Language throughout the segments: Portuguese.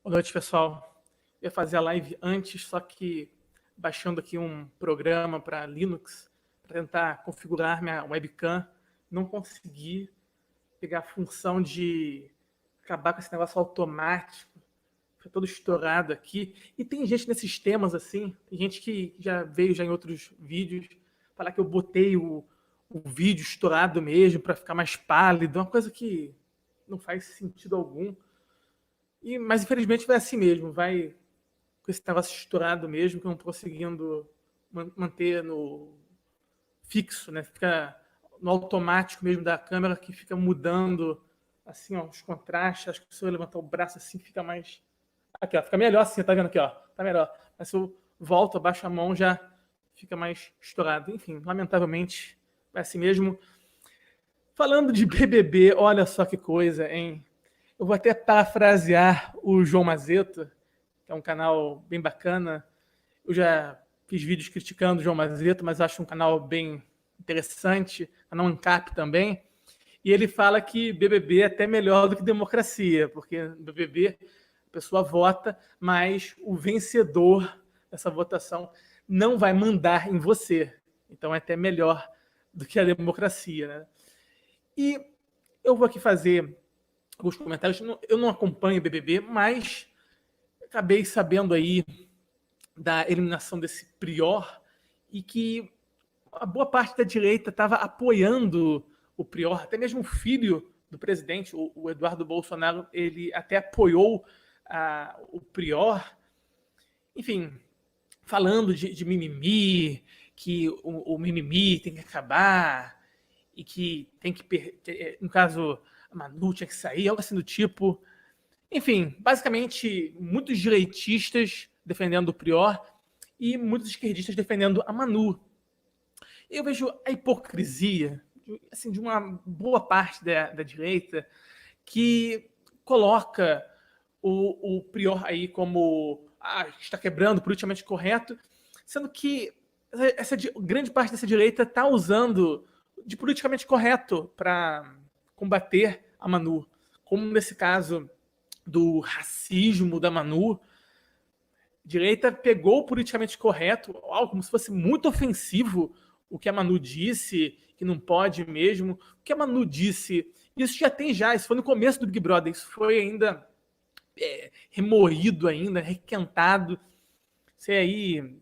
Boa noite, pessoal. Eu ia fazer a live antes, só que baixando aqui um programa para Linux, para tentar configurar minha webcam, não consegui pegar a função de acabar com esse negócio automático. Foi todo estourado aqui. E tem gente nesses temas assim, tem gente que já veio já em outros vídeos falar que eu botei o vídeo estourado mesmo para ficar mais pálido, uma coisa que não faz sentido algum. Mas infelizmente vai assim mesmo, vai com esse negócio estourado mesmo, que eu não estou conseguindo manter no fixo, né? Fica no automático mesmo da câmera, que fica mudando assim, ó, os contrastes. Acho que se eu levantar o braço assim, fica mais. Aqui, ó, fica melhor assim, tá vendo aqui, ó? Tá melhor. Mas se eu volto, abaixo a mão, já fica mais estourado. Enfim, lamentavelmente, vai assim mesmo. Falando de BBB, olha só que coisa, hein? Eu vou até parafrasear o João Mazeto, que é um canal bem bacana. Eu já fiz vídeos criticando o João Mazeto, mas acho um canal bem interessante, canal ANCAP também. E ele fala que BBB é até melhor do que democracia, porque no BBB a pessoa vota, mas o vencedor dessa votação não vai mandar em você. Então é até melhor do que a democracia, né? E eu vou aqui fazer alguns comentários. Eu não acompanho o BBB, mas acabei sabendo aí da eliminação desse Prior e que a boa parte da direita estava apoiando o Prior, até mesmo o filho do presidente, o Eduardo Bolsonaro, ele até apoiou o Prior. Enfim, falando de mimimi, que o mimimi tem que acabar e que tem que, no caso, a Manu tinha que sair, algo assim do tipo. Enfim, basicamente, muitos direitistas defendendo o Prior e muitos esquerdistas defendendo a Manu. Eu vejo a hipocrisia assim, de uma boa parte da direita que coloca o Prior aí como está quebrando o politicamente correto, sendo que essa grande parte dessa direita está usando de politicamente correto para combater a Manu, como nesse caso do racismo da Manu. A direita pegou o politicamente correto, algo como se fosse muito ofensivo o que a Manu disse, que não pode mesmo. O que a Manu disse, isso foi no começo do Big Brother, isso foi ainda remoído ainda, requentado. Isso aí,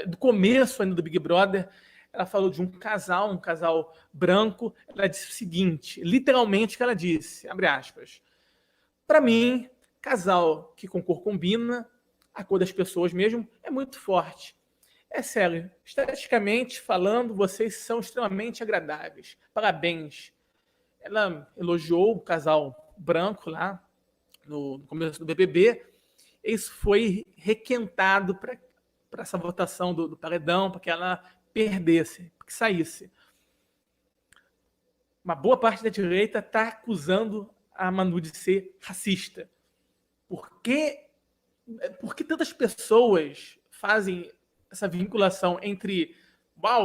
do começo ainda do Big Brother, ela falou de um casal branco. Ela disse o seguinte, literalmente o que ela disse, abre aspas, para mim, casal que com cor combina, a cor das pessoas mesmo, é muito forte. É sério, esteticamente falando, vocês são extremamente agradáveis. Parabéns. Ela elogiou o casal branco lá no começo do BBB. Isso foi requentado para essa votação do paredão, para que ela perdesse, para que saísse. Uma boa parte da direita está acusando a Manu de ser racista. Por que tantas pessoas fazem essa vinculação entre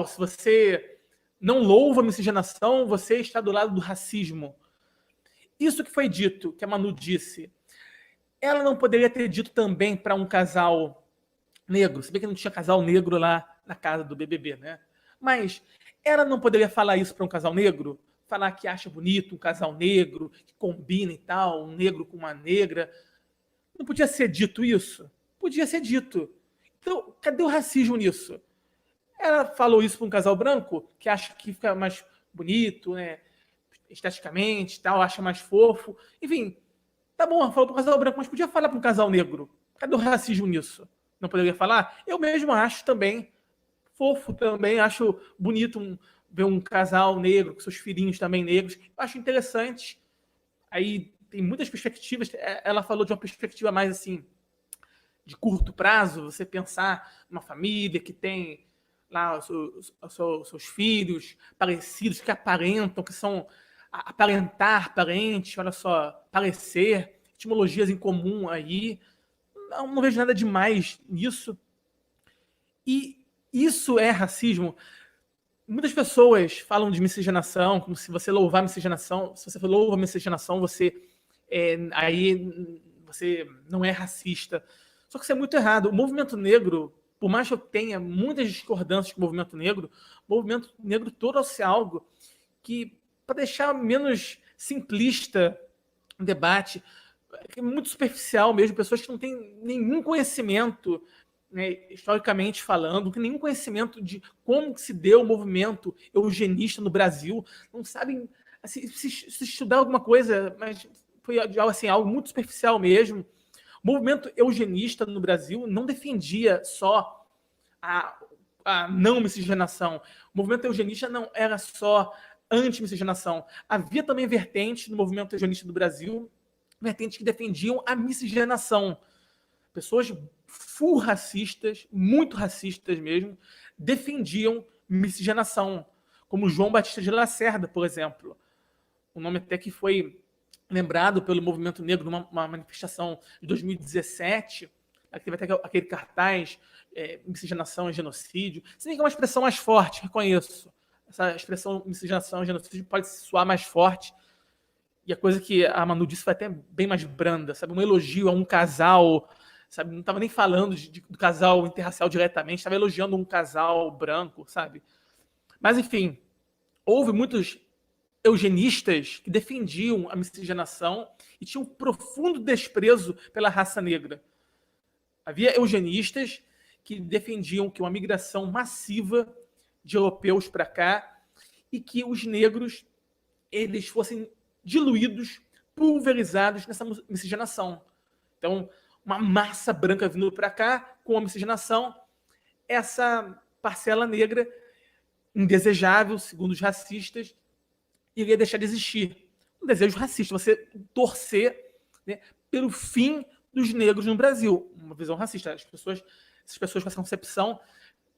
se você não louva a miscigenação, você está do lado do racismo? Isso que foi dito, que a Manu disse, ela não poderia ter dito também para um casal negro, se bem que não tinha casal negro lá na casa do BBB, né? Mas ela não poderia falar isso para um casal negro? Falar que acha bonito um casal negro, que combina e tal, um negro com uma negra. Não podia ser dito isso? Podia ser dito. Então, cadê o racismo nisso? Ela falou isso para um casal branco, que acha que fica mais bonito, né? Esteticamente, tal, acha mais fofo. Enfim, tá bom, falou para um casal branco, mas podia falar para um casal negro. Cadê o racismo nisso? Não poderia falar? Eu mesmo acho também fofo, também acho bonito ver um casal negro com seus filhinhos também negros. Eu acho interessante. Aí tem muitas perspectivas. Ela falou de uma perspectiva mais assim, de curto prazo, você pensar numa família que tem lá seus filhos parecidos, que aparentam, que são aparentar parente, olha só, parecer, etimologias em comum aí. Não vejo nada demais nisso. E isso é racismo. Muitas pessoas falam de miscigenação, como se você louvar a miscigenação, se você louva a miscigenação, você você não é racista. Só que isso é muito errado. O movimento negro, por mais que eu tenha muitas discordâncias com o movimento negro trouxe algo que, para deixar menos simplista o debate, é muito superficial mesmo, pessoas que não têm nenhum conhecimento, né, historicamente falando, não tem nenhum conhecimento de como se deu o movimento eugenista no Brasil, não sabem assim, se estudar alguma coisa, mas foi assim, algo muito superficial mesmo. O movimento eugenista no Brasil não defendia só a não miscigenação. O movimento eugenista não era só anti-miscigenação. Havia também vertentes no movimento eugenista do Brasil, vertentes que defendiam a miscigenação. Pessoas full racistas, muito racistas mesmo, defendiam miscigenação, como João Batista de Lacerda, por exemplo. Um nome até que foi lembrado pelo movimento negro numa manifestação de 2017, que teve até aquele cartaz, miscigenação e genocídio. Se bem que é uma expressão mais forte, reconheço. Essa expressão miscigenação e genocídio pode soar mais forte. E a coisa que a Manu disse foi até bem mais branda, sabe? Um elogio a um casal, sabe? Não estava nem falando do casal interracial diretamente, estava elogiando um casal branco, sabe? Mas, enfim, houve muitos eugenistas que defendiam a miscigenação e tinham um profundo desprezo pela raça negra. Havia eugenistas que defendiam que uma migração massiva de europeus para cá e que os negros eles fossem diluídos, pulverizados nessa miscigenação. Então, uma massa branca vindo para cá com a miscigenação, essa parcela negra indesejável, segundo os racistas, iria deixar de existir. Um desejo racista, você torcer, né, pelo fim dos negros no Brasil. Uma visão racista. Essas pessoas com essa concepção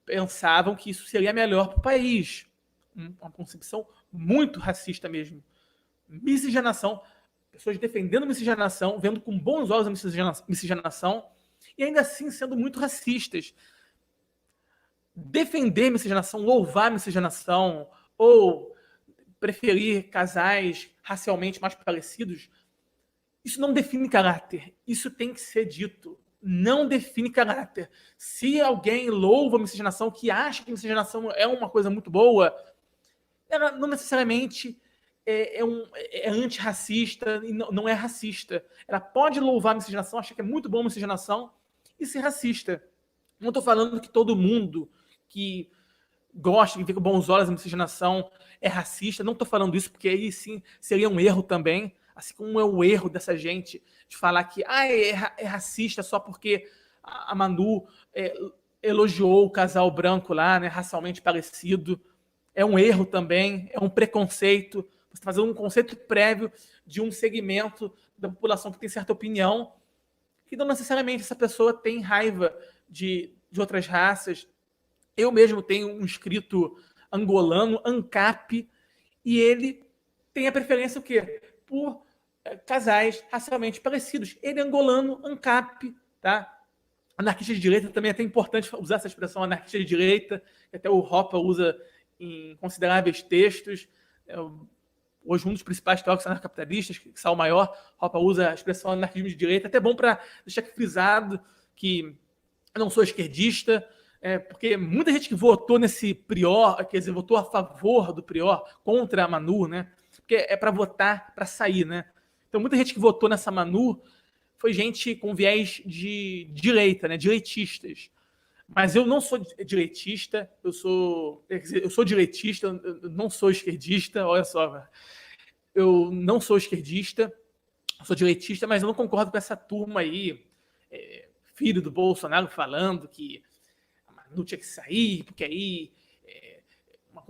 pensavam que isso seria melhor para o país. Uma concepção muito racista mesmo. Miscigenação, pessoas defendendo miscigenação, vendo com bons olhos a miscigenação, e ainda assim sendo muito racistas. Defender miscigenação, louvar miscigenação, ou preferir casais racialmente mais parecidos, isso não define caráter. Isso tem que ser dito. Não define caráter. Se alguém louva a miscigenação, que acha que a miscigenação é uma coisa muito boa, ela não necessariamente é antirracista e não é racista. Ela pode louvar a miscigenação, achar que é muito bom a miscigenação e ser racista. Não estou falando que todo mundo que gosta, que vê com bons olhos a miscigenação é racista. Não estou falando isso, porque aí sim seria um erro também. Assim como é o erro dessa gente de falar que é racista só porque a Manu elogiou o casal branco lá, né, racialmente parecido. É um erro também, é um preconceito. Você está fazendo um conceito prévio de um segmento da população que tem certa opinião, que não necessariamente essa pessoa tem raiva de outras raças. Eu mesmo tenho um inscrito angolano, ANCAP, e ele tem a preferência o quê? Por casais racialmente parecidos. Ele é angolano, ANCAP, tá? Anarquista de direita, também é até importante usar essa expressão anarquista de direita, que até o Hoppe usa em consideráveis textos. Hoje, um dos principais teóricos anarcapitalistas, que Sal Maior, Hoppe usa a expressão anarquismo de direita, até bom para deixar frisado que eu não sou esquerdista, porque muita gente que votou nesse Prior, quer dizer, votou a favor do Prior, contra a Manu, né? Porque é para votar, para sair, né? Então, muita gente que votou nessa Manu foi gente com viés de direita, né? Direitistas. Mas eu não sou direitista, eu sou direitista, eu não sou esquerdista, olha só. Eu não sou esquerdista, sou direitista, mas eu não concordo com essa turma aí, filho do Bolsonaro, falando que não tinha que sair, porque aí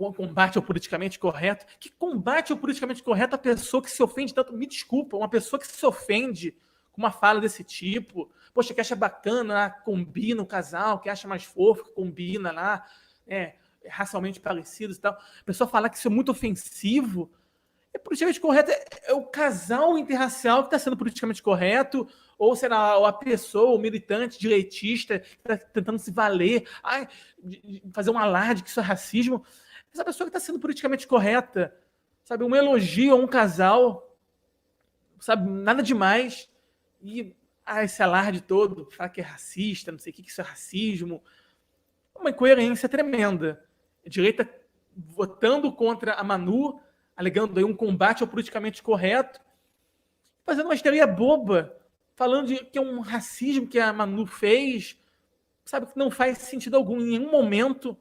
um combate ao politicamente correto. Que combate ao politicamente correto a pessoa que se ofende tanto? Me desculpa, uma pessoa que se ofende com uma fala desse tipo, poxa, que acha bacana, combina o casal, que acha mais fofo, que combina lá, racialmente parecidos e tal. A pessoa falar que isso é muito ofensivo, politicamente correto é o casal interracial que está sendo politicamente correto, ou será a pessoa, o militante direitista que está tentando se valer, fazer um alarde que isso é racismo. Essa pessoa que está sendo politicamente correta, sabe, um elogio a um casal, sabe, nada demais, e esse alarde todo, falar que é racista, não sei o que isso é racismo. Uma incoerência tremenda. A direita votando contra a Manu, alegando aí um combate ao politicamente correto, fazendo uma histeria boba, falando que é um racismo que a Manu fez, sabe, que não faz sentido algum. Em nenhum momento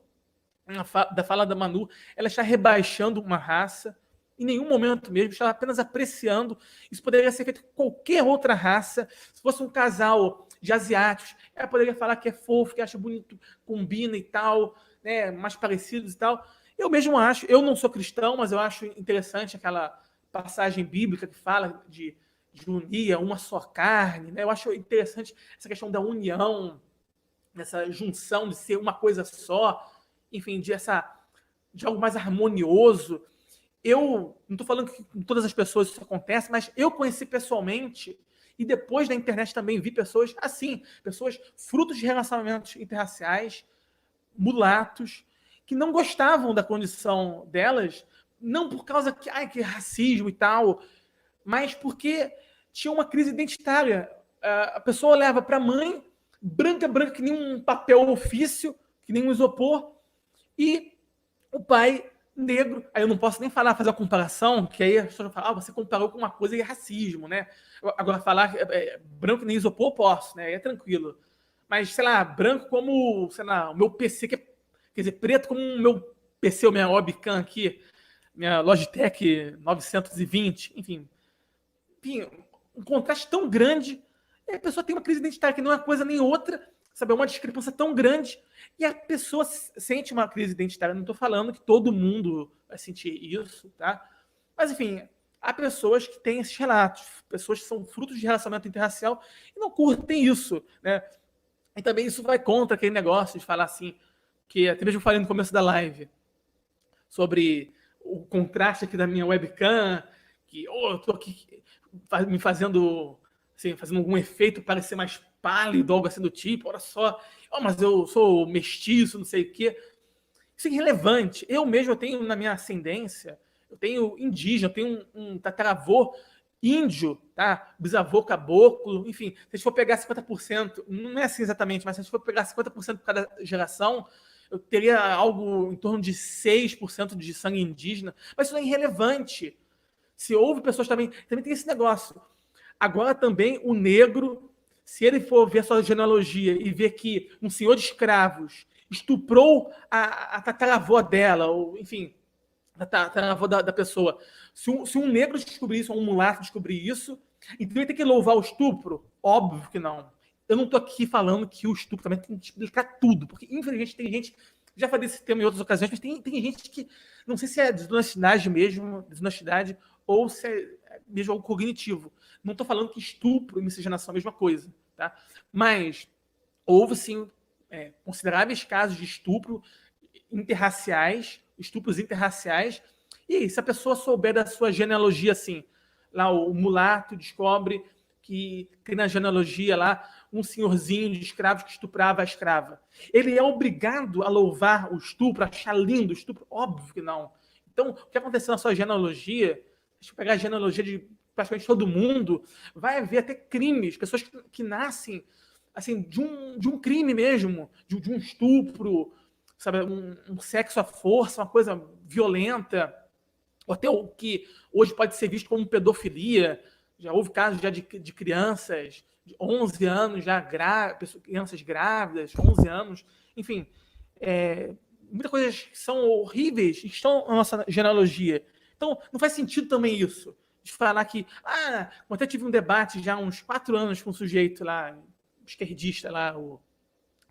da fala da Manu, ela está rebaixando uma raça, em nenhum momento mesmo, está apenas apreciando. Isso poderia ser feito com qualquer outra raça. Se fosse um casal de asiáticos, ela poderia falar que é fofo, que acha bonito, combina e tal, né, mais parecidos e tal. Eu mesmo acho, eu não sou cristão, mas eu acho interessante aquela passagem bíblica que fala de unir uma só carne, né? Eu acho interessante essa questão da união, essa junção de ser uma coisa só, enfim, de algo mais harmonioso. Eu não estou falando que com todas as pessoas isso acontece, mas eu conheci pessoalmente e depois da internet também vi pessoas assim, pessoas frutos de relacionamentos interraciais, mulatos, que não gostavam da condição delas, não por causa que racismo e tal, mas porque tinha uma crise identitária. A pessoa leva para a mãe, branca, que nem um papel ofício, que nem um isopor, e o pai negro. Aí eu não posso nem fazer a comparação, que aí a pessoa fala, você comparou com uma coisa e é racismo, né? Agora, falar branco nem isopor, posso, né? Aí é tranquilo. Mas, sei lá, branco como, sei lá, o meu PC, quer dizer, preto como o meu PC, o minha webcam aqui, minha Logitech 920, enfim, um contraste tão grande, e a pessoa tem uma crise identitária que não é uma coisa nem outra, sabe? É uma discrepância tão grande, e a pessoa sente uma crise identitária. Não estou falando que todo mundo vai sentir isso, tá? Mas, enfim, há pessoas que têm esses relatos, pessoas que são frutos de relacionamento interracial e não curtem isso, né? E também isso vai contra aquele negócio de falar assim, que até mesmo eu falei no começo da live, sobre o contraste aqui da minha webcam, que eu tô aqui me fazendo, assim, fazendo algum efeito para parecer mais pálido, algo assim do tipo, olha só, mas eu sou mestiço, não sei o quê. Isso é irrelevante. Eu mesmo tenho na minha ascendência, eu tenho indígena, eu tenho um tataravô índio, tá? Bisavô caboclo, enfim, se a gente for pegar 50%, não é assim exatamente, mas se a gente for pegar 50% por cada geração, eu teria algo em torno de 6% de sangue indígena, mas isso é irrelevante. Se houve pessoas também tem esse negócio. Agora também o negro, se ele for ver a sua genealogia e ver que um senhor de escravos estuprou a tataravó dela, ou enfim, a tataravó da pessoa, se um negro descobrir isso, ou um mulato descobrir isso, então ele tem que louvar o estupro? Óbvio que não. Eu não estou aqui falando que o estupro também tem que explicar tudo, porque infelizmente tem gente, já falei desse tema em outras ocasiões, mas tem gente que, não sei se é desonestidade mesmo, desonestidade, ou se é mesmo algo cognitivo. Não estou falando que estupro e miscigenação é a mesma coisa, tá? Mas houve, sim, consideráveis casos de estupros interraciais, e aí, se a pessoa souber da sua genealogia, assim, lá o mulato descobre que tem na genealogia lá um senhorzinho de escravos que estuprava a escrava. Ele é obrigado a louvar o estupro, a achar lindo o estupro? Óbvio que não. Então, o que aconteceu na sua genealogia, deixa eu pegar a genealogia de praticamente todo mundo, vai haver até crimes, pessoas que nascem assim, de um crime mesmo, de um estupro, sabe, um sexo à força, uma coisa violenta, ou até o que hoje pode ser visto como pedofilia. Já houve casos já de crianças de 11 anos, já crianças grávidas, 11 anos, enfim, muitas coisas que são horríveis e estão na nossa genealogia. Então, não faz sentido também isso, de falar que, eu até tive um debate já há uns 4 anos com um sujeito lá, esquerdista lá,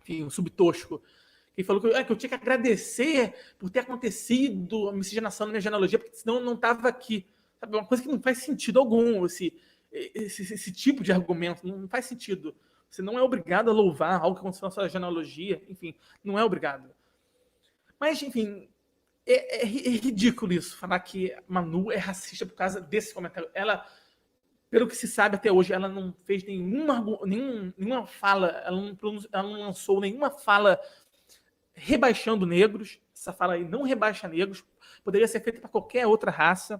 enfim, um subtosco, que falou que eu tinha que agradecer por ter acontecido a miscigenação na minha genealogia, porque senão eu não estava aqui. Sabe? Uma coisa que não faz sentido algum, esse tipo de argumento, não faz sentido. Você não é obrigado a louvar algo que aconteceu na sua genealogia, enfim, não é obrigado. Mas, enfim, é ridículo isso, falar que Manu é racista por causa desse comentário. Ela, pelo que se sabe até hoje, ela não fez nenhuma fala, ela não lançou nenhuma fala rebaixando negros. Essa fala aí não rebaixa negros, poderia ser feita para qualquer outra raça.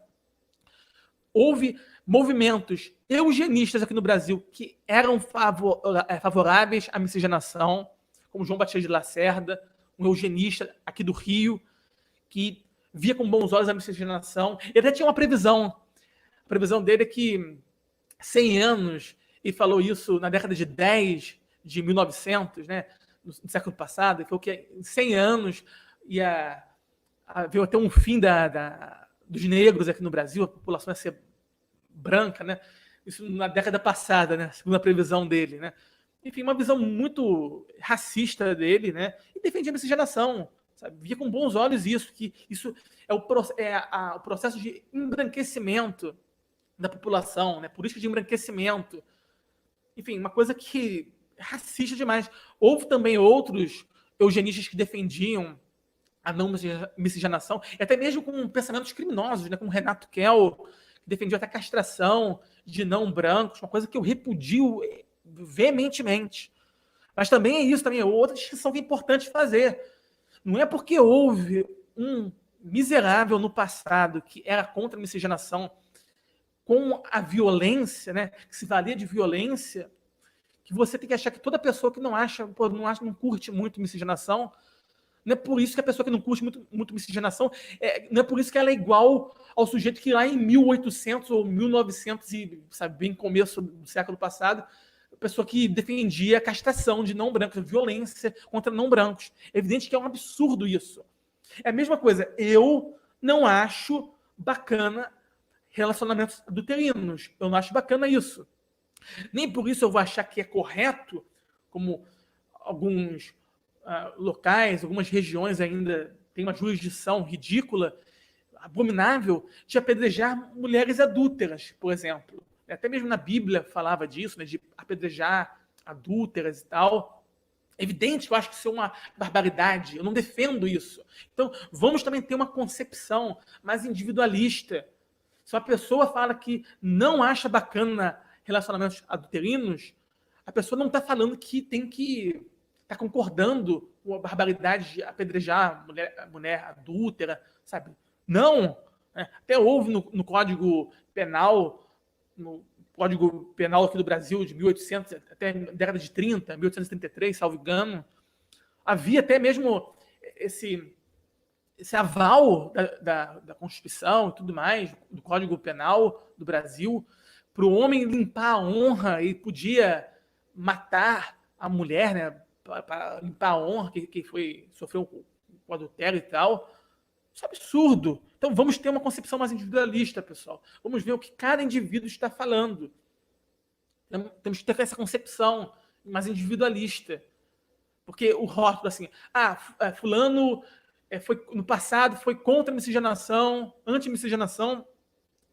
houve movimentos eugenistas aqui no Brasil que eram favoráveis à miscigenação, como João Batista de Lacerda, um eugenista aqui do Rio, que via com bons olhos a miscigenação. Ele até tinha uma previsão. A previsão dele é que 100 anos, e falou isso na década de 10 de 1900, né, no século passado, que foi que em 100 anos ia haver até um fim dos negros aqui no Brasil, a população ia ser branca, né? Isso na década passada, né? Segundo a previsão dele, né? Enfim, uma visão muito racista dele, né? E defendia a miscigenação, sabe? Via com bons olhos isso, que isso é o processo de embranquecimento da população, né? Política de embranquecimento. Enfim, uma coisa que é racista demais. Houve também outros eugenistas que defendiam a não miscigenação, e até mesmo com pensamentos criminosos, né? Como Renato Kell, que defendia até a castração de não brancos, uma coisa que eu repudio veementemente. Mas também é isso, também é outra distinção que é importante fazer. Não é porque houve um miserável no passado que era contra a miscigenação com a violência, né, que se valia de violência, que você tem que achar que toda pessoa que não curte muito miscigenação, não é por isso que a pessoa que não curte muito miscigenação, não é por isso que ela é igual ao sujeito que lá em 1800 ou 1900, e, sabe, bem começo do século passado, a pessoa que defendia a castração de não brancos, a violência contra não brancos. É evidente que é um absurdo isso. É a mesma coisa, eu não acho bacana relacionamentos adulterinos. Eu não acho bacana isso. Nem por isso eu vou achar que é correto, como alguns locais, algumas regiões ainda têm uma jurisdição ridícula, abominável, de apedrejar mulheres adúlteras, por exemplo. Até mesmo na Bíblia falava disso, né, de apedrejar adúlteras e tal. É evidente que eu acho que isso é uma barbaridade. Eu não defendo isso. Então, vamos também ter uma concepção mais individualista. Se uma pessoa fala que não acha bacana relacionamentos adulterinos, a pessoa não está falando que tem que estar concordando com a barbaridade de apedrejar a mulher adúltera, sabe? Não. Até houve no Código Penal, no Código Penal aqui do Brasil, de 1800 até a década de 30, 1833, salvo engano, havia até mesmo esse aval da Constituição e tudo mais, do Código Penal do Brasil, para o homem limpar a honra e podia matar a mulher, né, para limpar a honra que sofreu com adultério e tal. Isso é absurdo. Então vamos ter uma concepção mais individualista, pessoal. Vamos ver o que cada indivíduo está falando. Temos que ter essa concepção mais individualista. Porque o rótulo assim, fulano no passado foi contra a miscigenação, anti-miscigenação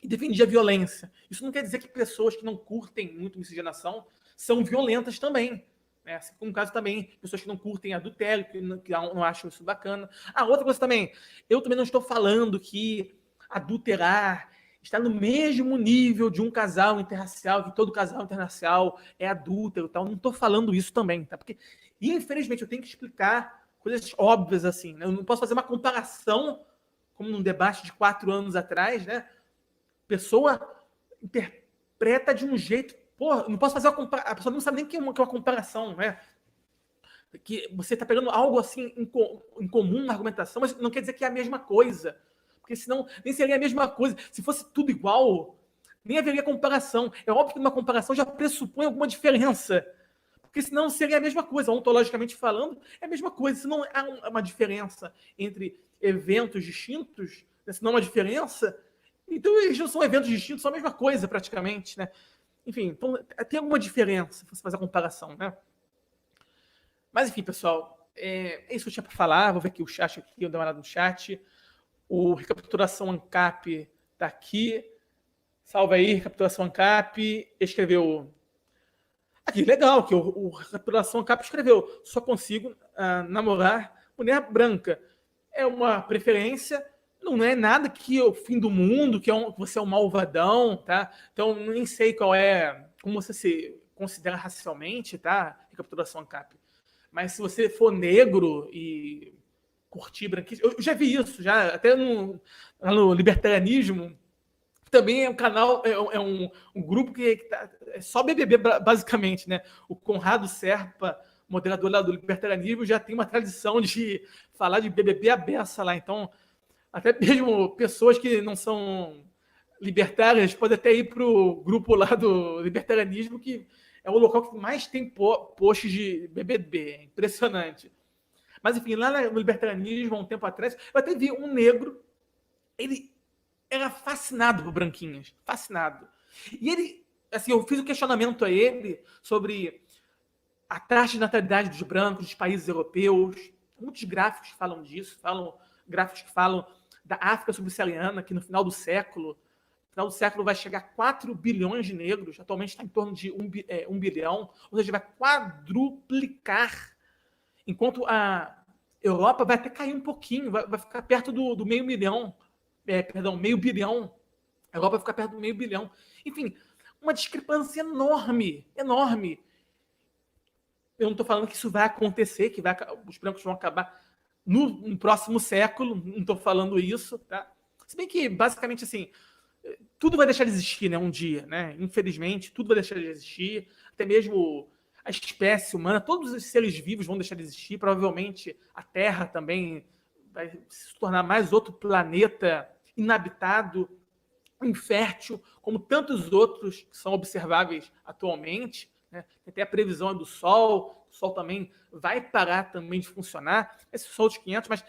e defendia a violência. Isso não quer dizer que pessoas que não curtem muito miscigenação são violentas também. Né? Assim como no caso também, pessoas que não curtem adultério, que não acham isso bacana. Outra coisa também, eu também não estou falando que adulterar está no mesmo nível de um casal interracial, que todo casal interracial é adúltero, tal. Não estou falando isso também, tá? Porque, infelizmente, eu tenho que explicar coisas óbvias assim. Né? Eu não posso fazer uma comparação, como num debate de 4 anos atrás, né? A pessoa interpreta de um jeito. Pô, não posso fazer uma comparação. A pessoa não sabe nem o que é uma comparação, né? Que você está pegando algo assim em comum na argumentação, mas não quer dizer que é a mesma coisa. Porque senão nem seria a mesma coisa. Se fosse tudo igual, nem haveria comparação. É óbvio que uma comparação já pressupõe alguma diferença. Porque senão seria a mesma coisa. Ontologicamente falando, é a mesma coisa. Se não há uma diferença entre eventos distintos, se não há uma diferença, então eles não são eventos distintos, são a mesma coisa praticamente, né? Enfim, então tem alguma diferença se você fazer a comparação, né? Mas enfim, pessoal, é isso que eu tinha para falar. Vou ver aqui o chat, eu dou uma olhada no chat. O Recapitulação ANCAP está aqui. Salve aí, Recapitulação ANCAP. Escreveu... Aqui, legal, que o Recapitulação ANCAP escreveu: só consigo namorar mulher branca. É uma preferência, não é nada que é o fim do mundo, que você é um malvadão, tá? Então, nem sei como você se considera racialmente, tá? Recapitulação ANCAP. Mas se você for negro e curtir branquice, eu já vi isso, já até no libertarianismo, também é um canal, um grupo que é só BBB, basicamente, né? O Conrado Serpa, moderador lá do Libertarianismo, já tem uma tradição de falar de BBB à beça lá. Então, até mesmo pessoas que não são libertárias podem até ir para o grupo lá do Libertarianismo, que é o local que mais tem posts de BBB. É impressionante. Mas, enfim, lá no Libertarianismo, há um tempo atrás, eu até vi um negro, ele era fascinado por branquinhas, fascinado. E ele, assim, eu fiz um questionamento a ele sobre a taxa de natalidade dos brancos dos países europeus. Muitos gráficos falam disso, gráficos que falam da África subsaariana, que no final do século vai chegar a 4 bilhões de negros, atualmente está em torno de 1 bilhão, ou seja, vai quadruplicar, enquanto a Europa vai até cair um pouquinho, vai ficar perto do meio milhão, meio bilhão. A Europa vai ficar perto do meio bilhão. Enfim, uma discrepância enorme, enorme. Eu não estou falando que isso vai acontecer, que os brancos vão acabar no próximo século, não estou falando isso, tá? Se bem que, basicamente, assim, tudo vai deixar de existir, né, um dia, né? Infelizmente, tudo vai deixar de existir, até mesmo a espécie humana, todos os seres vivos vão deixar de existir, provavelmente a Terra também vai se tornar mais outro planeta inabitado, infértil, como tantos outros que são observáveis atualmente, né? Tem até a previsão do Sol, o Sol também vai parar também de funcionar, esse Sol de 500, mas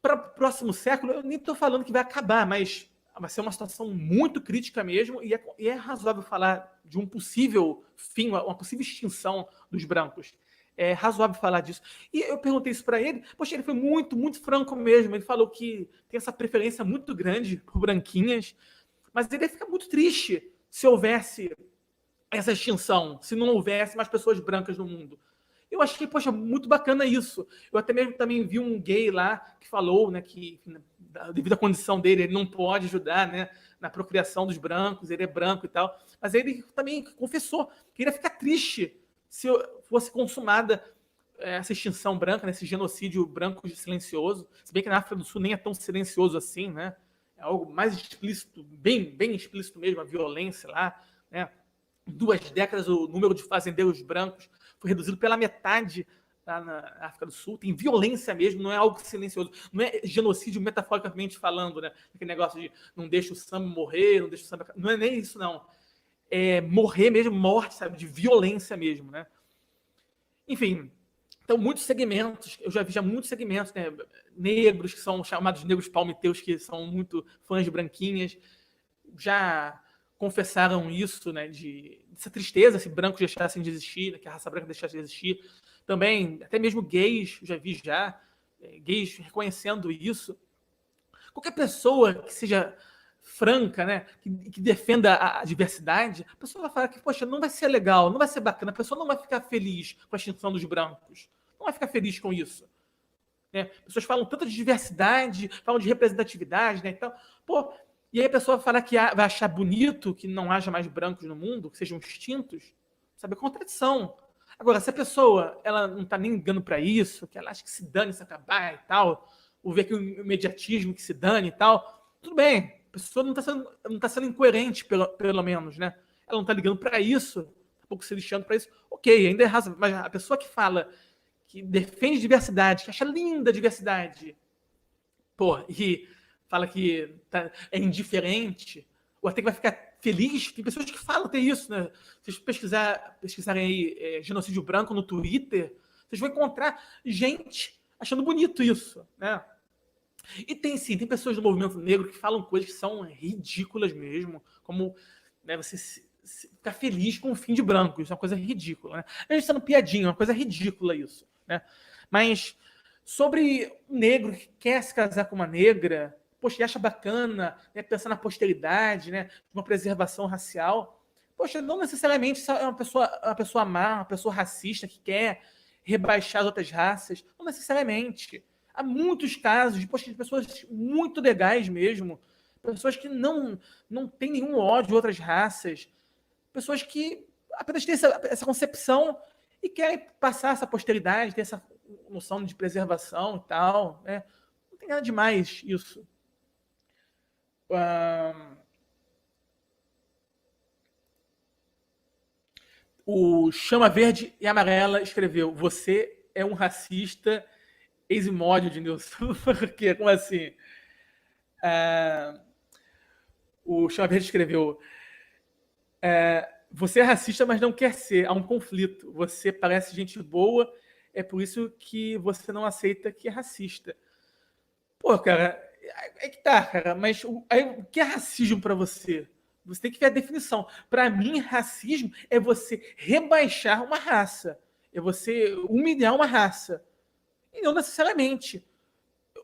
para o próximo século, eu nem estou falando que vai acabar, mas vai ser uma situação muito crítica mesmo, e é razoável falar de um possível fim, uma possível extinção dos brancos. É razoável falar disso. E eu perguntei isso para ele, poxa, ele foi muito, muito franco mesmo. Ele falou que tem essa preferência muito grande por branquinhas, mas ele ia ficar muito triste se houvesse essa extinção, se não houvesse mais pessoas brancas no mundo. Eu achei, poxa, muito bacana isso. Eu até mesmo também vi um gay lá que falou, né, que devido à condição dele, ele não pode ajudar, né, na procriação dos brancos, ele é branco e tal. Mas ele também confessou que ele ia ficar triste se fosse consumada essa extinção branca, né, esse genocídio branco silencioso. Se bem que na África do Sul nem é tão silencioso assim, né? É algo mais explícito, bem, bem explícito mesmo, a violência lá, né? Em 2 décadas, o número de fazendeiros brancos foi reduzido pela metade lá na África do Sul. Tem violência mesmo, não é algo silencioso. Não é genocídio metaforicamente falando, né? Aquele negócio de não deixa o samba morrer, não deixa o samba... Não é nem isso, não. É morrer mesmo, morte, sabe? De violência mesmo, né? Enfim, então muitos segmentos, eu já vi muitos segmentos, né? Negros, que são chamados negros palmiteus, que são muito fãs de branquinhas, já confessaram isso, né, dessa tristeza, se brancos deixassem de existir, né, que a raça branca deixasse de existir. Também, até mesmo gays, já vi gays reconhecendo isso. Qualquer pessoa que seja franca, né, que defenda a diversidade, a pessoa vai falar que, poxa, não vai ser legal, não vai ser bacana, a pessoa não vai ficar feliz com a extinção dos brancos. Não vai ficar feliz com isso. Né? Pessoas falam tanto de diversidade, falam de representatividade, né? Então, pô, e aí a pessoa fala que vai achar bonito que não haja mais brancos no mundo, que sejam extintos, sabe? É contradição. Agora, se a pessoa ela não está nem ligando para isso, que ela acha que se dane se acabar e tal, ou ver que o imediatismo que se dane e tal, tudo bem. A pessoa não tá sendo incoerente, pelo menos, né? Ela não está ligando para isso, tá pouco se lixando para isso. Ok, ainda é razoável, mas a pessoa que fala que defende diversidade, que acha linda a diversidade, pô, e fala que é indiferente, ou até que vai ficar feliz. Tem pessoas que falam até isso, né? Se vocês pesquisarem aí genocídio branco no Twitter, vocês vão encontrar gente achando bonito isso, né? E tem pessoas do movimento negro que falam coisas que são ridículas mesmo, como, né, você ficar feliz com o fim de branco. Isso é uma coisa ridícula, né? A gente está no piadinho, é uma coisa ridícula isso, né? Mas sobre um negro que quer se casar com uma negra, poxa, e acha bacana, né, pensar na posteridade, né, uma preservação racial. Poxa, não necessariamente é uma pessoa má, uma pessoa racista que quer rebaixar as outras raças. Não necessariamente. Há muitos casos de, poxa, de pessoas muito legais mesmo, pessoas que não têm nenhum ódio de outras raças, pessoas que apenas têm essa concepção e querem passar essa posteridade, ter essa noção de preservação e tal, né? Não tem nada demais isso. O Chama Verde e Amarela escreveu: você é um racista ex-módio de Nilson. Porque, como assim? O Chama Verde escreveu: você é racista, mas não quer ser. Há um conflito. Você parece gente boa, é por isso que você não aceita que é racista. Pô, cara, é que tá, cara, mas o que é racismo pra você? Você tem que ver a definição. Pra mim, racismo é você rebaixar uma raça, é você humilhar uma raça. E não necessariamente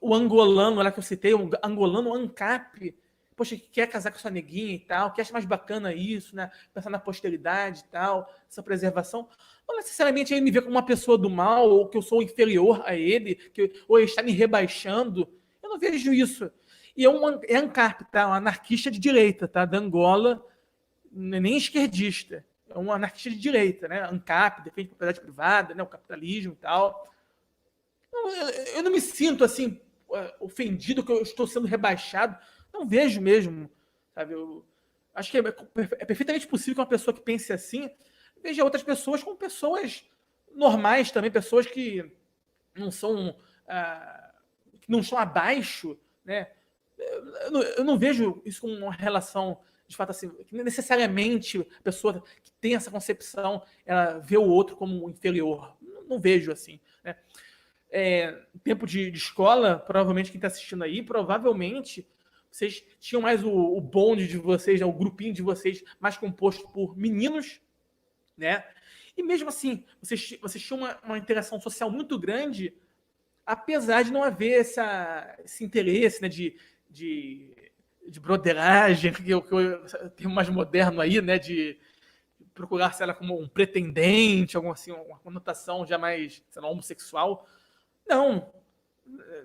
o angolano, lá que eu citei, o angolano ANCAP, poxa, que quer casar com sua neguinha e tal, que acha mais bacana isso, né? Pensar na posteridade e tal, essa preservação. Não necessariamente ele me vê como uma pessoa do mal, ou que eu sou inferior a ele, ou ele está me rebaixando. Eu não vejo isso. E é ANCAP, tá? Um anarquista de direita, tá? Da Angola, nem esquerdista. É um anarquista de direita, né? ANCAP, defende propriedade privada, né? O capitalismo e tal. Eu não me sinto assim ofendido que eu estou sendo rebaixado. Não vejo mesmo, sabe? Eu acho que é perfeitamente possível que uma pessoa que pense assim veja outras pessoas como pessoas normais também, pessoas que não são que não estão abaixo, né? Eu não vejo isso como uma relação de fato assim, que necessariamente a pessoa que tem essa concepção ela vê o outro como inferior. Não vejo assim, né? Tempo de escola, provavelmente quem está assistindo aí, provavelmente vocês tinham mais o bonde de vocês, né, o grupinho de vocês mais composto por meninos, né? E mesmo assim, vocês tinham uma interação social muito grande, apesar de não haver esse interesse, né, de, de broderagem, que eu tenho mais moderno aí, né, de procurar, sei lá, como um pretendente, alguma assim, uma conotação já mais, sei lá, homossexual. Não,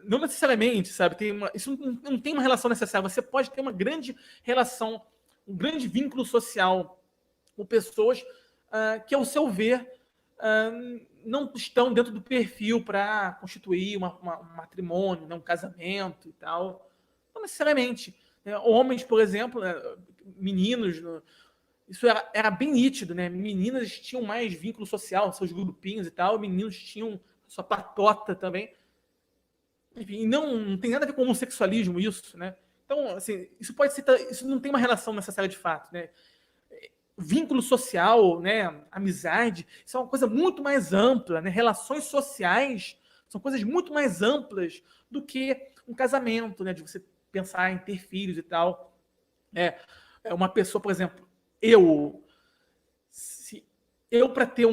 não necessariamente, sabe? Isso não tem uma relação necessária. Você pode ter uma grande relação, um grande vínculo social com pessoas que, ao seu ver, não estão dentro do perfil para constituir um matrimônio, né, um casamento e tal. Não necessariamente. Né? Homens, por exemplo, né, meninos, isso era bem nítido, né? Meninas tinham mais vínculo social, seus grupinhos e tal, meninos tinham sua patota também. Enfim, não tem nada a ver com homossexualismo isso, né? Então, assim, isso não tem uma relação necessária de fato, né? Vínculo social, né, amizade, isso é uma coisa muito mais ampla, né? Relações sociais são coisas muito mais amplas do que um casamento, né? De você pensar em ter filhos e tal. É uma pessoa, por exemplo, eu se eu para ter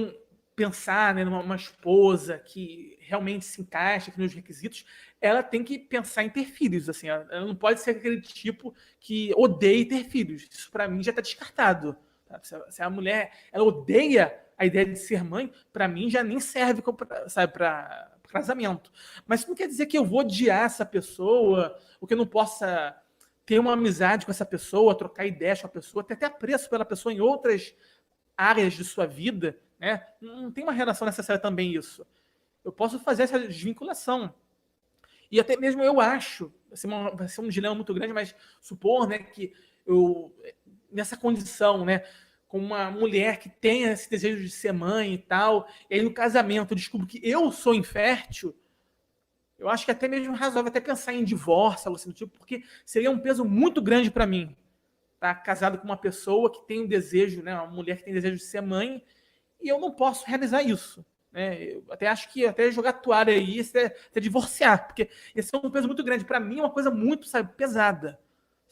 pensar, né, numa uma esposa que realmente se encaixa aqui nos requisitos, ela tem que pensar em ter filhos, assim, ela não pode ser aquele tipo que odeia ter filhos. Isso para mim já está descartado. Tá? Se a mulher ela odeia a ideia de ser mãe, para mim já nem serve para casamento. Mas isso não quer dizer que eu vou odiar essa pessoa, ou que eu não possa ter uma amizade com essa pessoa, trocar ideias com a pessoa, ter até apreço pela pessoa em outras áreas de sua vida, né? Não tem uma relação necessária também isso. Eu posso fazer essa desvinculação. E até mesmo eu acho, vai ser um dilema muito grande, mas supor, né, que eu, nessa condição, né, com uma mulher que tenha esse desejo de ser mãe e tal, e aí no casamento eu descubro que eu sou infértil, eu acho que até mesmo razoável até pensar em divórcio, algo assim do tipo, porque seria um peso muito grande para mim. Tá casado com uma pessoa que tem um desejo, né, uma mulher que tem desejo de ser mãe, e eu não posso realizar isso. Né? Eu até acho que até jogar toalha aí, até divorciar, porque esse é um peso muito grande. Para mim é uma coisa muito, sabe, pesada.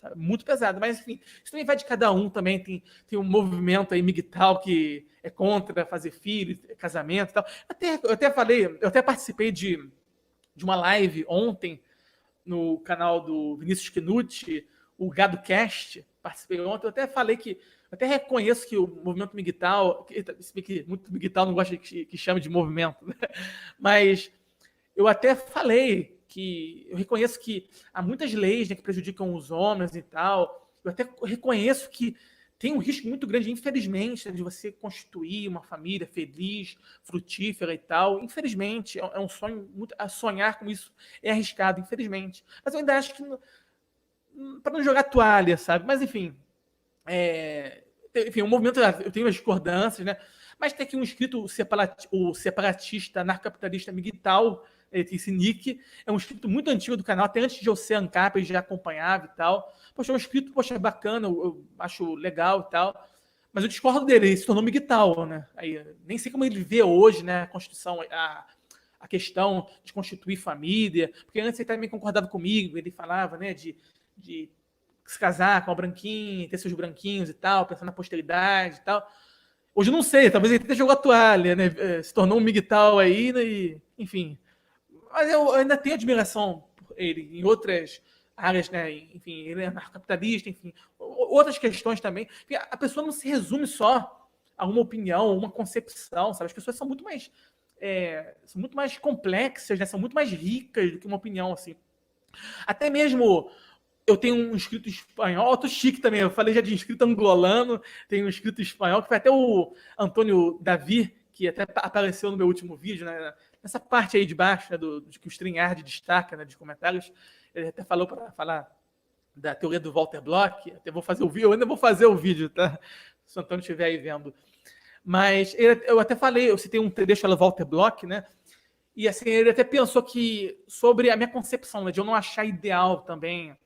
Sabe? Muito pesada. Mas, enfim, isso também vai de cada um também. Tem um movimento aí migtal que é contra fazer filho, casamento e tal. Eu até participei de uma live ontem no canal do Vinícius Quinucci, o Gado Cast, participei ontem, eu até falei que, eu até reconheço que o movimento migtal, que muito migtal não gosta que chame de movimento, né? Mas eu até falei que eu reconheço que há muitas leis, né, que prejudicam os homens e tal, eu até reconheço que tem um risco muito grande, infelizmente, de você constituir uma família feliz, frutífera e tal. Infelizmente, é um sonho, a sonhar com isso é arriscado, infelizmente. Mas eu ainda acho que, para não jogar toalha, sabe? Mas, enfim, enfim, o movimento, eu tenho as discordâncias, né? Mas tem aqui um inscrito, o separatista anarcocapitalista Miguel, esse nick, é um inscrito muito antigo do canal, até antes de eu ser ANCAP, ele já acompanhava e tal. Poxa, é um inscrito, poxa, bacana, eu acho legal e tal. Mas eu discordo dele, ele se tornou Miguel, né? Aí, nem sei como ele vê hoje, né, a Constituição, a questão de constituir família, porque antes ele também concordava comigo, ele falava, né, de se casar com a branquinha, ter seus branquinhos e tal, pensando na posteridade e tal. Hoje eu não sei, talvez ele tenha jogado a toalha, né, se tornou um Miguel aí, né, e, enfim. Mas eu ainda tenho admiração por ele em outras áreas, né? Enfim, ele é anarcocapitalista, enfim, outras questões também. A pessoa não se resume só a uma opinião, uma concepção, sabe? As pessoas são muito mais complexas, né? São muito mais ricas do que uma opinião, assim. Até mesmo eu tenho um inscrito espanhol, eu tô chique também, eu falei já de inscrito angolano, tem um inscrito espanhol, que foi até o Antônio Davi, que até apareceu no meu último vídeo, né? Nessa parte aí de baixo, né, de que o StreamYard destaca, né, de comentários, ele até falou para falar da teoria do Walter Block, até vou fazer o vídeo, eu ainda vou fazer o vídeo, tá? Se o Antônio estiver aí vendo. Mas eu até falei, eu citei um trecho do Walter Block, né? E assim, ele até pensou que sobre a minha concepção, né, de eu não achar ideal também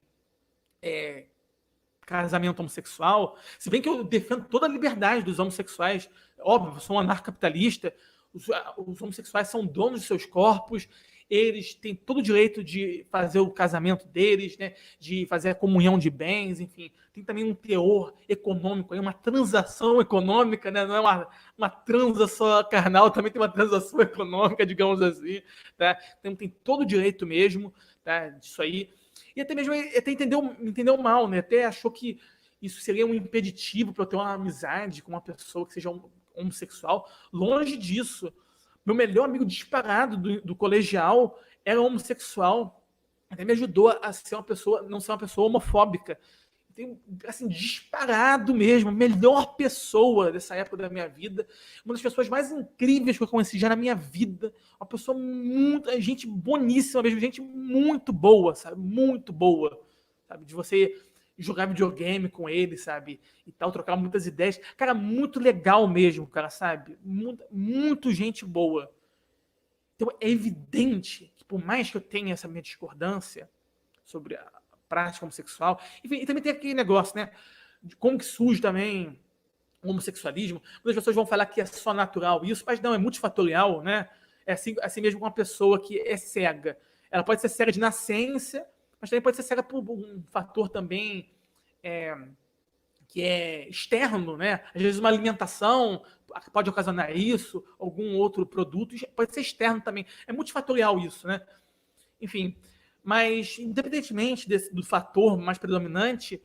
casamento homossexual, se bem que eu defendo toda a liberdade dos homossexuais, óbvio, eu sou um anarcocapitalista, os homossexuais são donos de seus corpos, eles têm todo o direito de fazer o casamento deles, né, de fazer a comunhão de bens, enfim, tem também um teor econômico, uma transação econômica, né, não é uma transa só carnal, também tem uma transação econômica, digamos assim, tá? Então tem todo o direito mesmo, tá, disso aí. E até mesmo até entendeu mal, né? Até achou que isso seria um impeditivo para eu ter uma amizade com uma pessoa que seja homossexual. Longe disso. Meu melhor amigo disparado do colegial era homossexual. Até me ajudou a ser não ser uma pessoa homofóbica. Tem, assim, disparado mesmo, a melhor pessoa dessa época da minha vida, uma das pessoas mais incríveis que eu conheci já na minha vida, uma pessoa gente boníssima mesmo, gente muito boa, sabe, muito boa, sabe, de você jogar videogame com ele, sabe, e tal, trocar muitas ideias, cara, muito legal mesmo, cara, sabe, muito gente boa. Então é evidente que por mais que eu tenha essa minha discordância sobre a prática homossexual. Enfim, e também tem aquele negócio, né? De como que surge também o homossexualismo. Muitas pessoas vão falar que é só natural isso, mas não, é multifatorial, né? É assim mesmo com uma pessoa que é cega. Ela pode ser cega de nascença, mas também pode ser cega por um fator também que é externo, né? Às vezes uma alimentação pode ocasionar isso, algum outro produto, pode ser externo também. É multifatorial isso, né? Enfim, mas independentemente do fator mais predominante,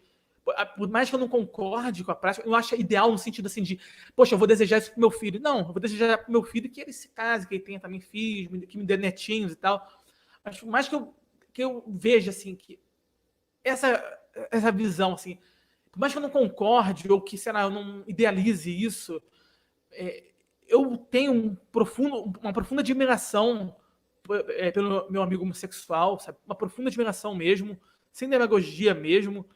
por mais que eu não concorde com a prática, eu acho ideal no sentido assim de, poxa, eu vou desejar isso pro meu filho. Não, eu vou desejar pro meu filho que ele se case, que ele tenha também filhos, que me dê netinhos e tal. Mas por mais que eu veja assim que essa visão assim, por mais que eu não concorde ou que, sei lá, eu não idealize isso, eu tenho uma profunda admiração pelo meu amigo homossexual, sabe? Uma profunda admiração mesmo, sem demagogia mesmo.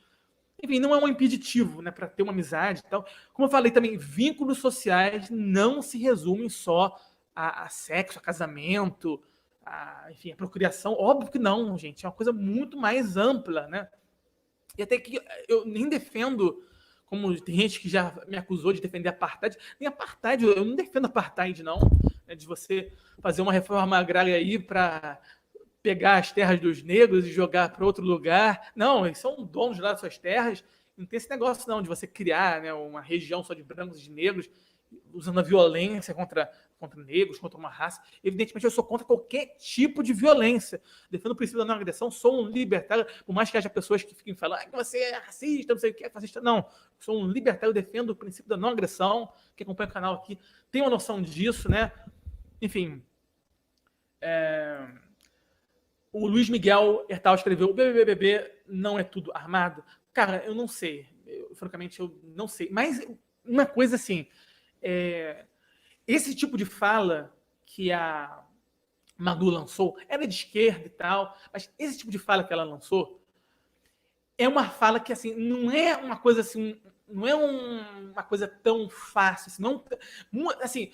Enfim, não é um impeditivo, né, para ter uma amizade e tal. Como eu falei também, vínculos sociais não se resumem só a sexo, a casamento, enfim, a procriação. Óbvio que não, gente. É uma coisa muito mais ampla, né? E até que eu nem defendo, como tem gente que já me acusou de defender apartheid, nem apartheid, eu não defendo apartheid, não, né, de você fazer uma reforma agrária aí para pegar as terras dos negros e jogar para outro lugar. Não, eles são donos lá das suas terras. Não tem esse negócio não de você criar, né, uma região só de brancos e de negros, usando a violência contra negros, contra uma raça. Evidentemente, eu sou contra qualquer tipo de violência. Defendo o princípio da não agressão, sou um libertário, por mais que haja pessoas que fiquem falando que você é racista, não sei o que é fascista. Não, sou um libertário, defendo o princípio da não agressão. Quem acompanha o canal aqui tem uma noção disso, né? Enfim, o Luiz Miguel Hertal escreveu: o BBB não é tudo armado. Cara, eu não sei. Francamente, eu não sei. Mas uma coisa assim, esse tipo de fala que a Manu lançou, ela é de esquerda e tal, mas esse tipo de fala que ela lançou é uma fala que, assim, não é uma coisa assim, não é uma coisa tão fácil. Assim, assim,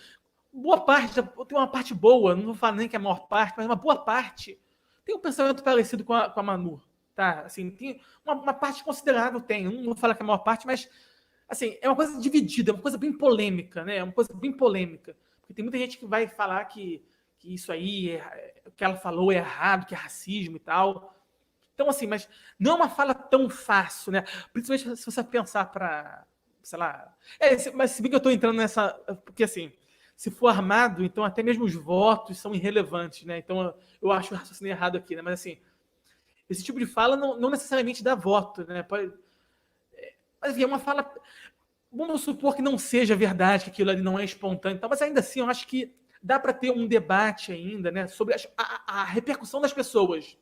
boa parte, tem uma parte boa, não vou falar nem que é a maior parte, mas uma boa parte tem um pensamento parecido com a Manu. Tá? Assim, tem uma parte considerável, tem. Não vou falar que é a maior parte, mas assim, é uma coisa dividida, é uma coisa bem polêmica, né? É uma coisa bem polêmica. Porque tem muita gente que vai falar que isso aí, o que ela falou é errado, que é racismo e tal. Então, assim, mas não é uma fala tão fácil, né? Principalmente se você pensar para, sei lá... mas se bem que eu estou entrando nessa... Porque, assim, se for armado, então até mesmo os votos são irrelevantes, né? Então, eu acho o raciocínio errado aqui, né? Mas, assim, esse tipo de fala não necessariamente dá voto, né? Mas, enfim, é uma fala... Vamos supor que não seja verdade, que aquilo ali não é espontâneo, mas ainda assim eu acho que dá para ter um debate ainda, né, sobre a repercussão das pessoas.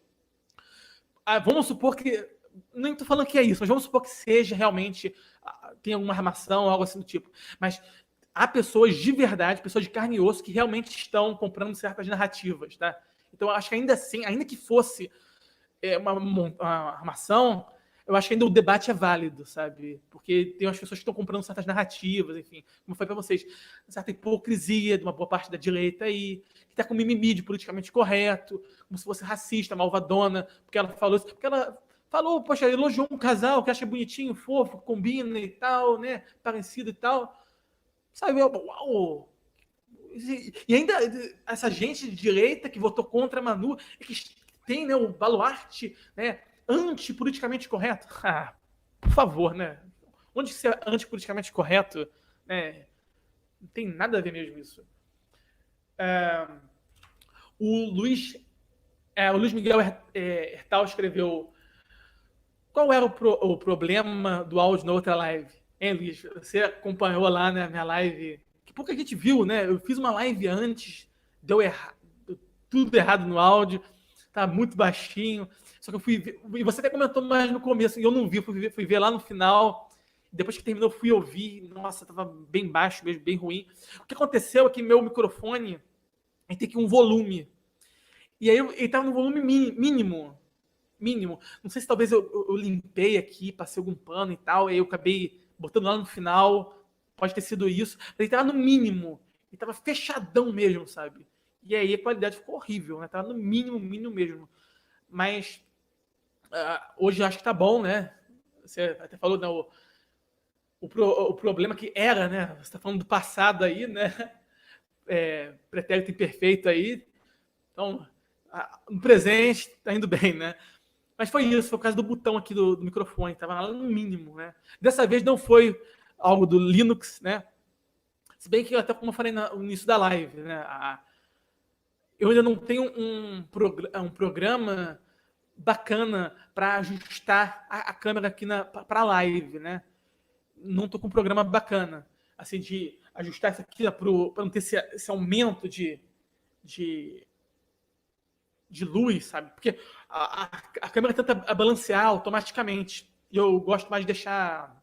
Vamos supor que, nem estou falando que é isso, mas vamos supor que seja realmente, tem alguma armação, algo assim do tipo. Mas há pessoas de verdade, pessoas de carne e osso, que realmente estão comprando certas narrativas, tá? Então eu acho que ainda assim, ainda que fosse uma armação, eu acho que ainda o debate é válido, sabe? Porque tem umas pessoas que estão comprando certas narrativas, enfim, como foi para vocês, certa hipocrisia de uma boa parte da direita aí, que está com mimimi de politicamente correto, como se fosse racista, malvadona, porque ela falou isso, porque ela falou, poxa, elogiou um casal que acha bonitinho, fofo, combina e tal, né? Parecido e tal. Sabe, uau! E ainda essa gente de direita que votou contra a Manu, que tem, né, o baluarte, né, antipoliticamente correto. Por favor, né? Onde ser antipoliticamente correto, né? Não tem nada a ver mesmo isso. O Luiz Miguel Hertal escreveu: qual era o problema do áudio na outra live? Hein, Luiz? Você acompanhou lá, né, minha live? Que pouca gente viu, né? Eu fiz uma live antes, deu tudo errado no áudio, tá muito baixinho. Só que eu fui ver, e você até comentou mais no começo, e eu não vi, fui ver lá no final. Depois que terminou, fui ouvir. Nossa, tava bem baixo mesmo, bem ruim. O que aconteceu é que meu microfone tem que um volume. E aí ele tava no volume mínimo. Não sei se talvez eu limpei aqui, passei algum pano e tal, aí eu acabei botando lá no final. Pode ter sido isso. Mas ele tava no mínimo. Ele tava fechadão mesmo, sabe? E aí a qualidade ficou horrível, né? Tava no mínimo mesmo. Mas hoje eu acho que tá bom, né? Você até falou, né? O problema que era, né? Você tá falando do passado aí, né? Pretérito imperfeito aí. Então, no presente, tá indo bem, né? Mas foi isso, foi por causa do botão aqui do microfone, estava lá no mínimo, né? Dessa vez não foi algo do Linux, né? Se bem que, até como eu falei no início da live, né? Eu ainda não tenho um programa bacana para ajustar a câmera aqui para a live, né? Não estou com um programa bacana, assim, de ajustar isso aqui para não ter esse aumento de luz, sabe? Porque a câmera tenta balancear automaticamente. E eu gosto mais de deixar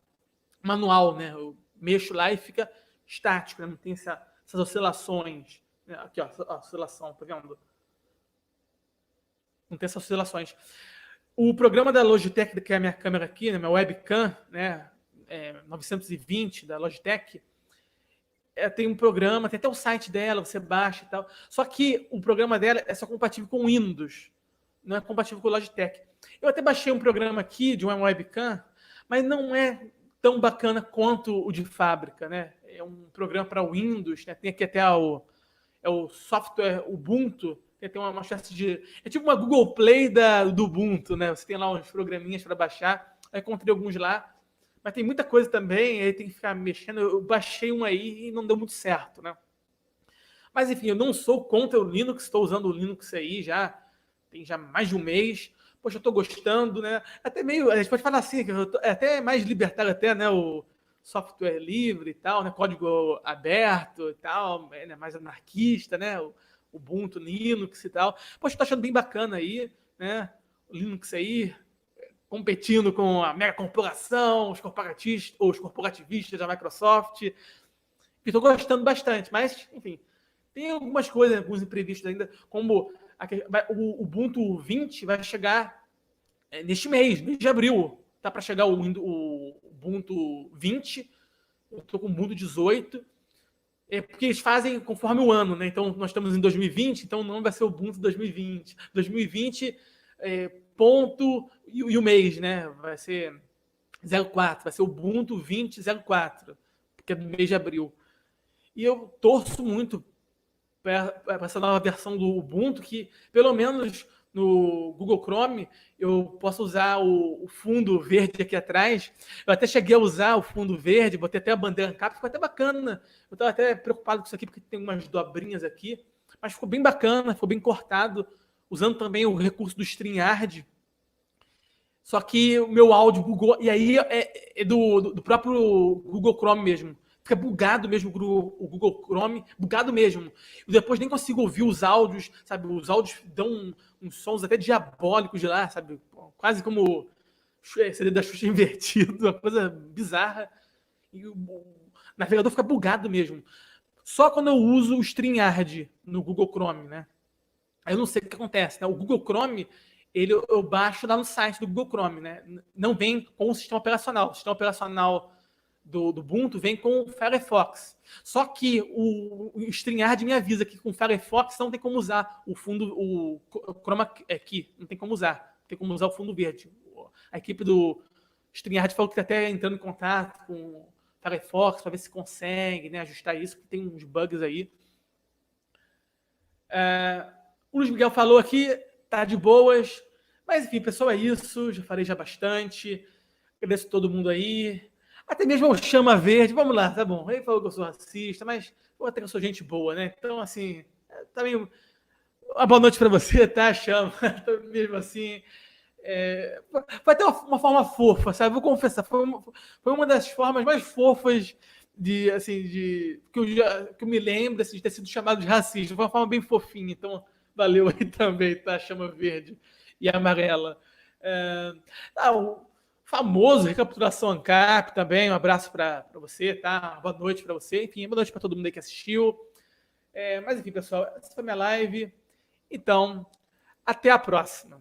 manual, né? Eu mexo lá e fica estático, né? Não tem essas oscilações. Aqui, ó, a oscilação, tá vendo? Não tem essas oscilações. O programa da Logitech, que é a minha câmera aqui, né? Minha webcam, né? 920 da Logitech, tem um programa, tem até o site dela, você baixa e tal. Só que o programa dela é só compatível com Windows, não é compatível com o Logitech. Eu até baixei um programa aqui de uma webcam, mas não é tão bacana quanto o de fábrica, né? É um programa para Windows, né? Tem aqui até o software Ubuntu, tem até uma espécie de... É tipo uma Google Play do Ubuntu, né? Você tem lá uns programinhas para baixar, aí encontrei alguns lá, mas tem muita coisa também, aí tem que ficar mexendo. Eu baixei um aí e não deu muito certo, né? Mas enfim, eu não sou contra o Linux, estou usando o Linux aí tem já mais de um mês. Poxa, eu estou gostando, né? Até meio, a gente pode falar assim, que é até mais libertário até, né? O software livre e tal, né? Código aberto e tal, né? Mais anarquista, né? O Ubuntu, Linux e tal. Poxa, estou achando bem bacana aí, né? O Linux aí, competindo com a mega corporação, os corporativistas da Microsoft. Estou gostando bastante, mas, enfim, tem algumas coisas, alguns imprevistos ainda, como o Ubuntu 20 vai chegar neste mês de abril. Tá para chegar o Ubuntu 20, eu estou com o Ubuntu 18, porque eles fazem conforme o ano, né? Então, nós estamos em 2020, então não vai ser o Ubuntu 2020. 2020, ponto e o mês, né? Vai ser 04, vai ser o Ubuntu 20.04, porque é do mês de abril. E eu torço muito para essa nova versão do Ubuntu, que pelo menos no Google Chrome eu posso usar o fundo verde aqui atrás. Eu até cheguei a usar o fundo verde, botei até a bandeira capa, ficou até bacana. Eu estava até preocupado com isso aqui, porque tem umas dobrinhas aqui, mas ficou bem bacana, ficou bem cortado, usando também o recurso do StreamYard. Só que o meu áudio bugou, e aí é do próprio Google Chrome mesmo. Fica bugado mesmo o Google Chrome, bugado mesmo. Eu depois nem consigo ouvir os áudios, sabe? Os áudios dão uns sons até diabólicos de lá, sabe? Quase como CD da Xuxa invertido, uma coisa bizarra. E o navegador fica bugado mesmo. Só quando eu uso o StreamYard no Google Chrome, né? Aí eu não sei o que acontece, né? O Google Chrome, eu baixo lá no site do Google Chrome, né? Não vem com o sistema operacional. O sistema operacional do Ubuntu vem com o Firefox. Só que o StreamYard me avisa que com o Firefox não tem como usar o fundo, o Chroma Key, não tem como usar. Tem como usar o fundo verde. A equipe do StreamYard falou que está até entrando em contato com o Firefox para ver se consegue, né, ajustar isso, porque tem uns bugs aí. O Luiz Miguel falou aqui, tá de boas. Mas enfim, pessoal, é isso. Já falei já bastante. Agradeço a todo mundo aí. Até mesmo o Chama Verde. Vamos lá, tá bom. Ele falou que eu sou racista, mas até que eu sou gente boa, né? Então, assim, também uma boa noite para você, tá, Chama? Mesmo assim. Foi até uma forma fofa, sabe? Vou confessar, foi uma das formas mais fofas que eu me lembro assim, de ter sido chamado de racista. Foi uma forma bem fofinha, então valeu aí também, tá? Chama Verde e Amarela. O famoso Recapitulação ANCAP também, um abraço para você, tá? Boa noite para você, enfim, boa noite para todo mundo aí que assistiu. Mas enfim, pessoal, essa foi minha live. Então, até a próxima.